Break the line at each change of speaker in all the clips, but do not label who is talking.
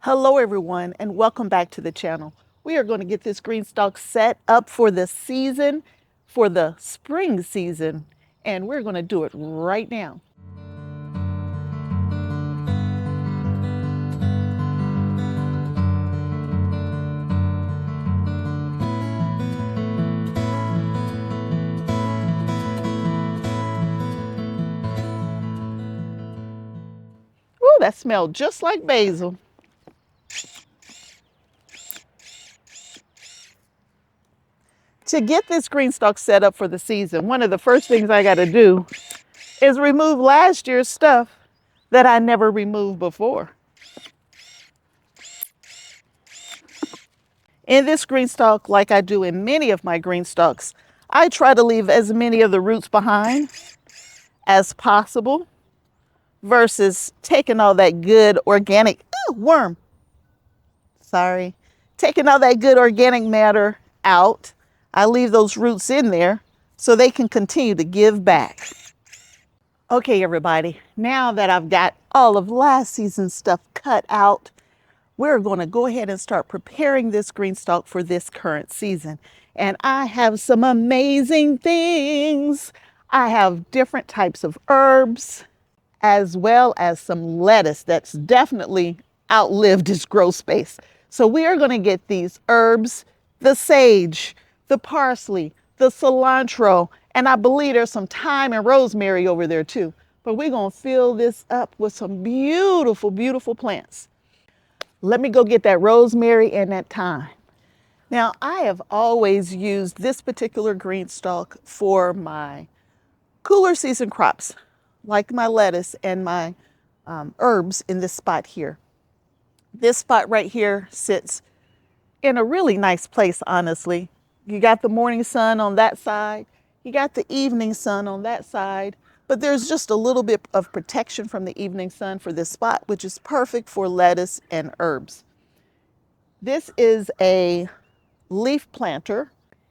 Hello everyone and welcome back to the channel. We are going to get this GreenStalk set up for the season, for the spring season, and we're going to do it right now. Ooh, that smelled just like basil. To get this GreenStalk set up for the season, one of the first things I got to do is remove last year's stuff that I never removed before. In this GreenStalk, like I do in many of my GreenStalks, I try to leave as many of the roots behind as possible versus taking all that good organic, worm, sorry, taking all that good organic matter out. I leave those roots in there so they can continue to give back. Okay, everybody, now that I've got all of last season's stuff cut out, we're going to go ahead and start preparing this GreenStalk for this current season. And I have some amazing things. I have different types of herbs, as well as some lettuce that's definitely outlived its growth space. So we are going to get these herbs, the sage, the parsley, the cilantro, and I believe there's some thyme and rosemary over there too. But we're going to fill this up with some beautiful, beautiful plants. Let me go get that rosemary and that thyme. Now, I have always used this particular GreenStalk for my cooler season crops, like my lettuce and my herbs in this spot here. This spot right here sits in a really nice place, honestly. You got the morning sun on that side, you got the evening sun on that side, but there's just a little bit of protection from the evening sun for this spot, which is perfect for lettuce and herbs. This is a leaf planter.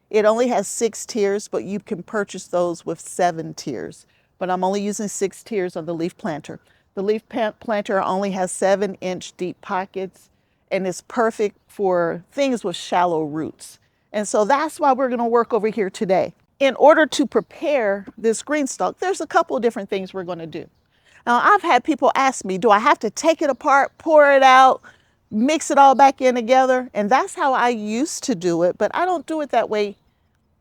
It only has 6 tiers, but you can purchase those with 7 tiers. But I'm only using 6 tiers on the leaf planter. The leaf planter only has 7-inch deep pockets and is perfect for things with shallow roots. And so that's why we're going to work over here today. In order to prepare this GreenStalk, there's a couple of different things we're going to do. Now, I've had people ask me, do I have to take it apart, pour it out, mix it all back in together? And that's how I used to do it, but I don't do it that way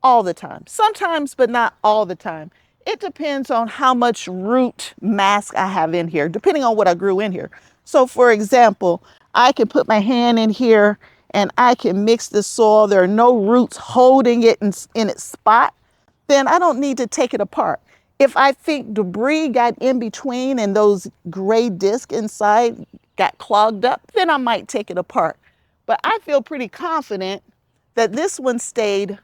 all the time. Sometimes, but not all the time. It depends on how much root mass I have in here, depending on what I grew in here. So for example, I can put my hand in here and I can mix the soil. There are no roots holding it in its spot. Then I don't need to take it apart. If I think debris got in between and those gray discs inside got clogged up, then I might take it apart. But I feel pretty confident that this one stayed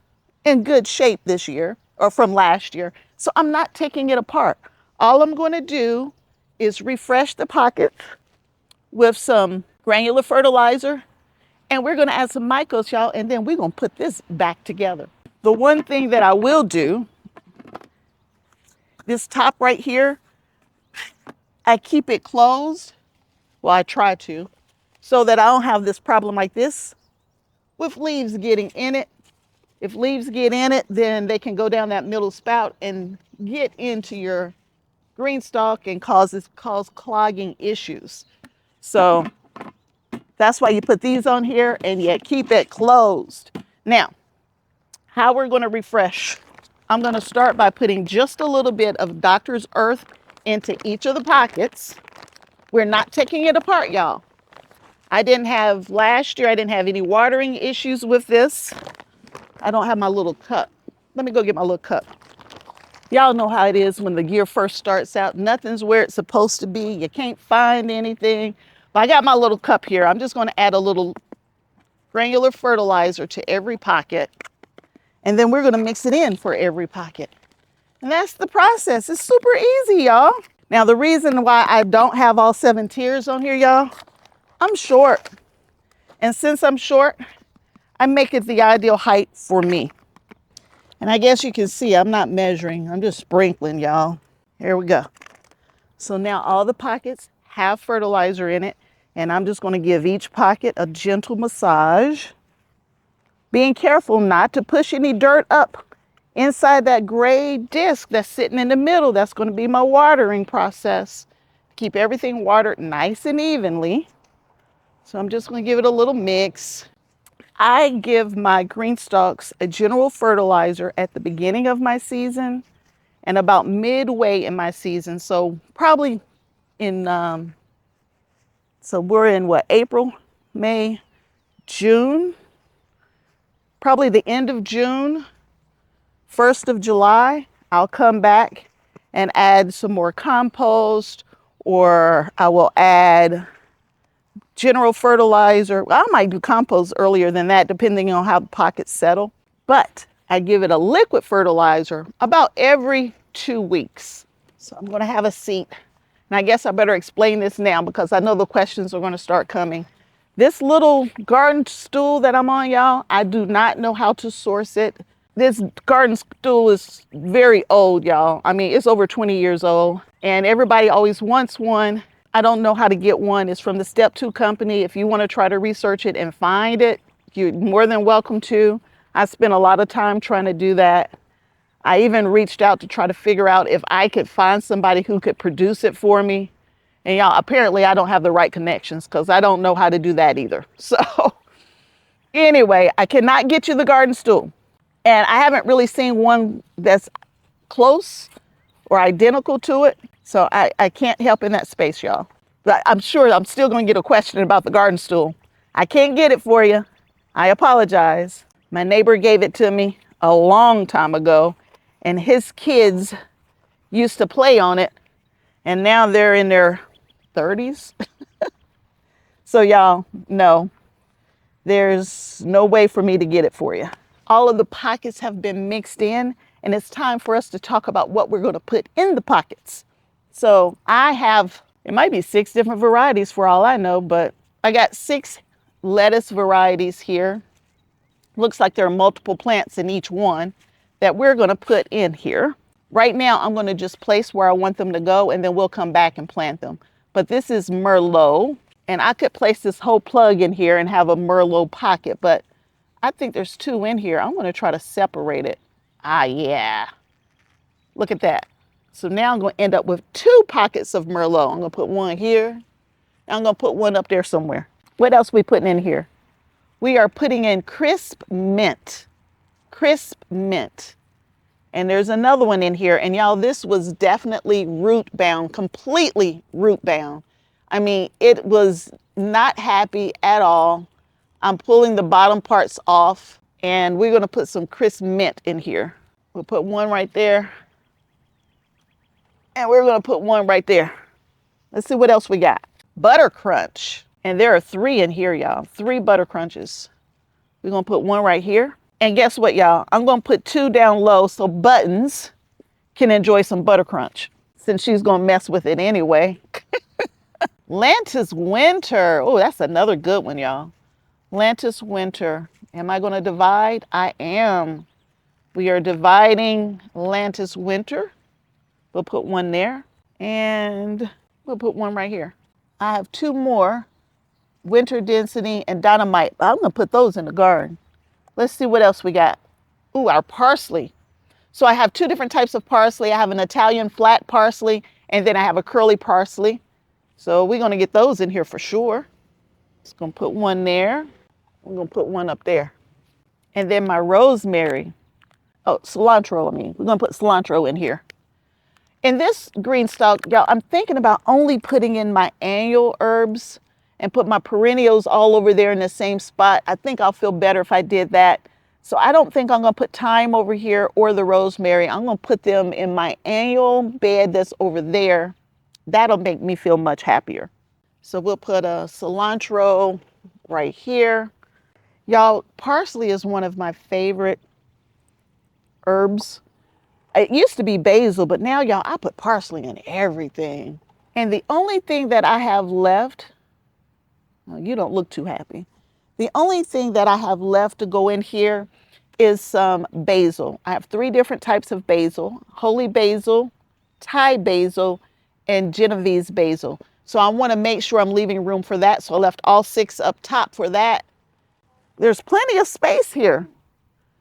in good shape this year or from last year. So I'm not taking it apart. All I'm going to do is refresh the pockets with some granular fertilizer, and we're going to add some Mykos, y'all, and then we're going to put this back together. The one thing that I will do, this top right here, I keep it closed. Well, I try to, so that I don't have this problem like this with leaves getting in it. If leaves get in it, then they can go down that middle spout and get into your GreenStalk and cause clogging issues. So that's why you put these on here and you keep it closed. Now, how we're going to refresh. I'm going to start by putting just a little bit of Doctor's Earth into each of the pockets. We're not taking it apart, y'all. Last year, I didn't have any watering issues with this. I don't have my little cup. Let me go get my little cup. Y'all know how it is when the year first starts out. Nothing's where it's supposed to be. You can't find anything. But I got my little cup here. I'm just going to add a little granular fertilizer to every pocket. And then we're going to mix it in for every pocket. And that's the process. It's super easy, y'all. Now, the reason why I don't have all 7 tiers on here, y'all, I'm short. And since I'm short, I make it the ideal height for me. And I guess you can see I'm not measuring. I'm just sprinkling, y'all. Here we go. So now all the pockets have fertilizer in it. And I'm just going to give each pocket a gentle massage, being careful not to push any dirt up inside that gray disc that's sitting in the middle. That's going to be my watering process. Keep everything watered nice and evenly. So I'm just going to give it a little mix. I give my green stalks a general fertilizer at the beginning of my season and about midway in my season. So probably in, so we're in what, April, May, June, probably the end of June, 1st of July, I'll come back and add some more compost, or I will add general fertilizer. Well, I might do compost earlier than that, depending on how the pockets settle. But I give it a liquid fertilizer about every 2 weeks. So I'm going to have a seat. And I guess I better explain this now because I know the questions are going to start coming. This little garden stool that I'm on, y'all, I do not know how to source it. This garden stool is very old, y'all. I mean, it's over 20 years old and everybody always wants one. I don't know how to get one. It's from the Step 2 company. If you want to try to research it and find it, you're more than welcome to. I spent a lot of time trying to do that. I even reached out to try to figure out if I could find somebody who could produce it for me. And y'all, apparently I don't have the right connections because I don't know how to do that either. So anyway, I cannot get you the garden stool. And I haven't really seen one that's close or identical to it. So I can't help in that space, y'all. But I'm sure I'm still going to get a question about the garden stool. I can't get it for you. I apologize. My neighbor gave it to me a long time ago, and his kids used to play on it, and now they're in their 30s. So y'all, no, there's no way for me to get it for you. All of the pockets have been mixed in, and it's time for us to talk about what we're going to put in the pockets. So I have, it might be 6 different varieties for all I know, but I got 6 lettuce varieties here. Looks like there are multiple plants in each one that we're going to put in here. Right now, I'm going to just place where I want them to go, and then we'll come back and plant them. But this is Merlot, and I could place this whole plug in here and have a Merlot pocket, but I think there's 2 in here. I'm going to try to separate it. Ah, yeah. Look at that. So now I'm going to end up with 2 pockets of Merlot. I'm going to put one here. And I'm going to put one up there somewhere. What else are we putting in here? We are putting in crisp mint. Crisp mint. And there's another one in here. And y'all, this was definitely root bound, completely root bound. I mean, it was not happy at all. I'm pulling the bottom parts off, and we're going to put some crisp mint in here. We'll put one right there. And we're going to put one right there. Let's see what else we got. Butter crunch. And there are 3 in here, y'all. 3 butter crunches. We're going to put one right here. And guess what, y'all? I'm going to put 2 down low so Buttons can enjoy some butter crunch, since she's going to mess with it anyway. Lantus Winter. Oh, that's another good one, y'all. Lantus Winter. Am I going to divide? I am. We are dividing Lantus Winter. We'll put one there, and we'll put one right here. I have 2 more, Winter Density and Dynamite. I'm going to put those in the garden. Let's see what else we got. Ooh, our parsley. So I have 2 different types of parsley. I have an Italian flat parsley, and then I have a curly parsley. So we're going to get those in here for sure. Just going to put one there. We're going to put one up there. And then my rosemary. Oh, cilantro, I mean. We're going to put cilantro in here. In this green stalk, y'all, I'm thinking about only putting in my annual herbs and put my perennials all over there in the same spot. I think I'll feel better if I did that. So I don't think I'm going to put thyme over here or the rosemary. I'm going to put them in my annual bed that's over there. That'll make me feel much happier. So we'll put a cilantro right here. Y'all, parsley is one of my favorite herbs. It used to be basil, but now, y'all, I put parsley in everything. And the only thing that I have left, oh, you don't look too happy. The only thing that I have left to go in here is some basil. I have 3 different types of basil: holy basil, Thai basil, and Genovese basil. So I want to make sure I'm leaving room for that. So I left all 6 up top for that. There's plenty of space here.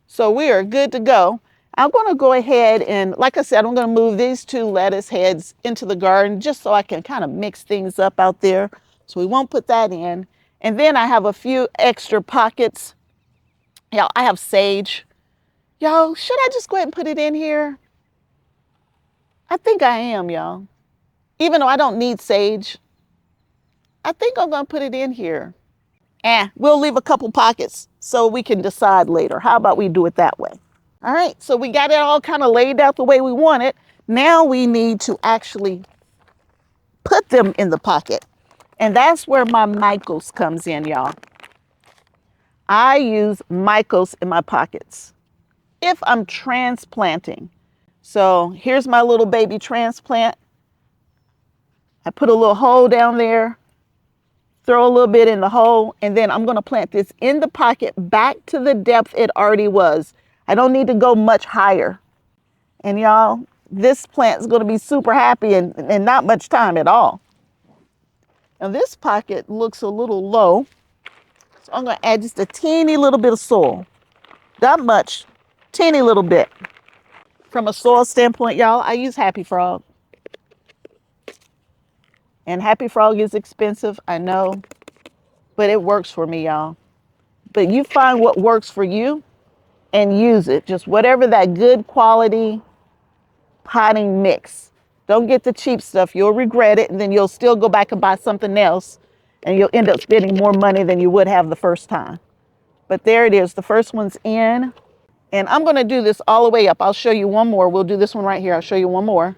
So we are good to go. I'm going to go ahead and, like I said, I'm going to move these 2 lettuce heads into the garden just so I can kind of mix things up out there. So we won't put that in. And then I have a few extra pockets. Y'all, I have sage. Y'all, should I just go ahead and put it in here? I think I am, y'all. Even though I don't need sage, I think I'm going to put it in here. We'll leave a couple pockets so we can decide later. How about we do it that way? All right, so we got it all kind of laid out the way we want it. Now we need to actually put them in the pocket. And that's where my Mykos comes in, y'all. I use Mykos in my pockets if I'm transplanting. So here's my little baby transplant. I put a little hole down there, throw a little bit in the hole, and then I'm going to plant this in the pocket back to the depth it already was. I don't need to go much higher. And y'all, this plant's going to be super happy in not much time at all. Now this pocket looks a little low, so I'm going to add just a teeny little bit of soil. Not much, teeny little bit. From a soil standpoint, y'all, I use Happy Frog. And Happy Frog is expensive, I know, but it works for me, y'all. But you find what works for you and use it. Just whatever that good quality potting mix. Don't get the cheap stuff. You'll regret it, and then you'll still go back and buy something else, and you'll end up spending more money than you would have the first time. But there it is. The first one's in. And I'm going to do this all the way up. I'll show you one more. We'll do this one right here. I'll show you one more.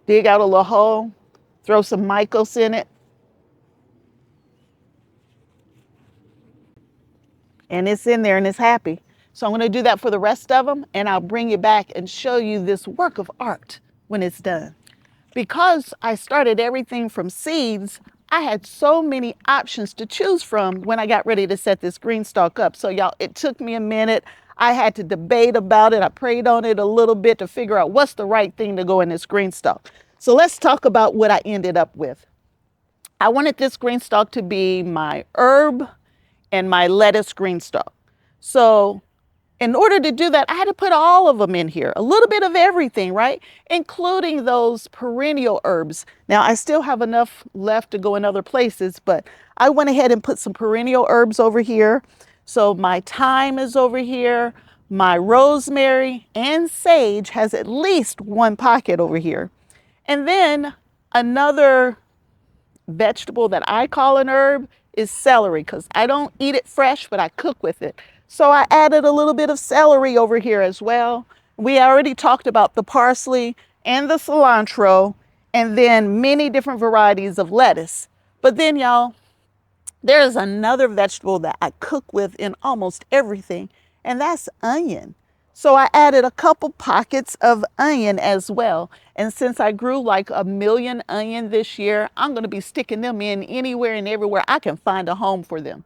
Dig out a little hole. Throw some Mykos in it. And it's in there and it's happy. So I'm going to do that for the rest of them, and I'll bring you back and show you this work of art when it's done. Because I started everything from seeds, I had so many options to choose from when I got ready to set this GreenStalk up. So y'all, it took me a minute. I had to debate about it. I prayed on it a little bit to figure out what's the right thing to go in this GreenStalk. So let's talk about what I ended up with. I wanted this GreenStalk to be my herb and my lettuce GreenStalk. So in order to do that, I had to put all of them in here, a little bit of everything, right? Including those perennial herbs. Now, I still have enough left to go in other places, but I went ahead and put some perennial herbs over here. So my thyme is over here. My rosemary and sage has at least 1 pocket over here. And then another vegetable that I call an herb is celery, because I don't eat it fresh, but I cook with it. So I added a little bit of celery over here as well. We already talked about the parsley and the cilantro, and then many different varieties of lettuce. But then, y'all, there's another vegetable that I cook with in almost everything, and that's onion. So I added a couple pockets of onion as well. And since I grew like 1 million onion this year, I'm going to be sticking them in anywhere and everywhere I can find a home for them.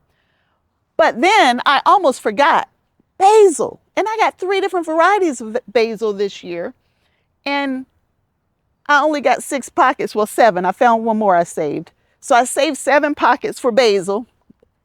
But then I almost forgot basil. And I got 3 different varieties of basil this year. And I only got 6 pockets, well 7. I found one more I saved. So I saved 7 pockets for basil.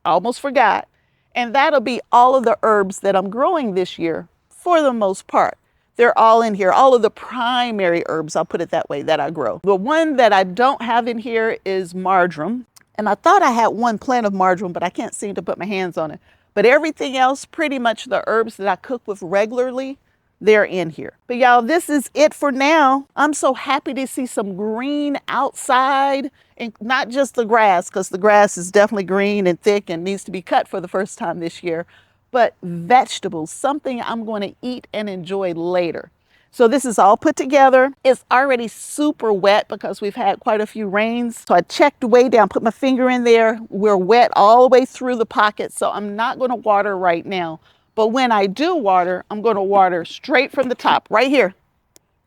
I almost forgot. And that'll be all of the herbs that I'm growing this year for the most part. They're all in here. All of the primary herbs, I'll put it that way, that I grow. The one that I don't have in here is marjoram. And I thought I had 1 plant of marjoram, but I can't seem to put my hands on it. But everything else, pretty much the herbs that I cook with regularly, they're in here. But y'all, this is it for now. I'm so happy to see some green outside, and not just the grass, because the grass is definitely green and thick and needs to be cut for the first time this year, but vegetables, something I'm going to eat and enjoy later. So this is all put together. It's already super wet because we've had quite a few rains. So I checked way down, put my finger in there. We're wet all the way through the pocket. So I'm not going to water right now. But when I do water, I'm going to water straight from the top right here.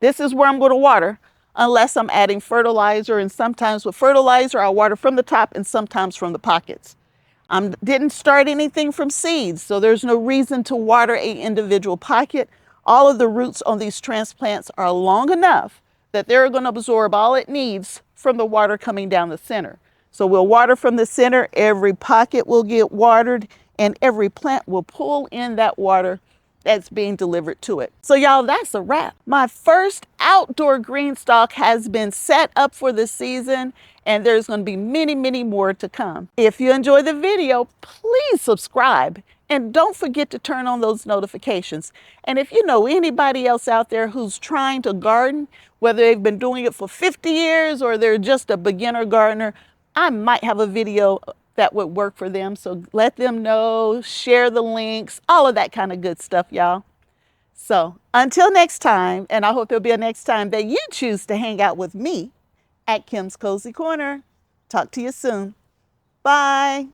This is where I'm going to water unless I'm adding fertilizer. And sometimes with fertilizer, I'll water from the top and sometimes from the pockets. I didn't start anything from seeds, so there's no reason to water an individual pocket. All of the roots on these transplants are long enough that they're going to absorb all it needs from the water coming down the center. So we'll water from the center, every pocket will get watered, and every plant will pull in that water that's being delivered to it. So y'all, that's a wrap. My first outdoor GreenStalk has been set up for the season, and there's going to be many, many more to come. If you enjoyed the video, please subscribe and don't forget to turn on those notifications. And if you know anybody else out there who's trying to garden, whether they've been doing it for 50 years or they're just a beginner gardener, I might have a video that would work for them. So let them know, share the links, all of that kind of good stuff, y'all. So until next time, and I hope there'll be a next time that you choose to hang out with me at Kim's Cozy Corner. Talk to you soon. Bye.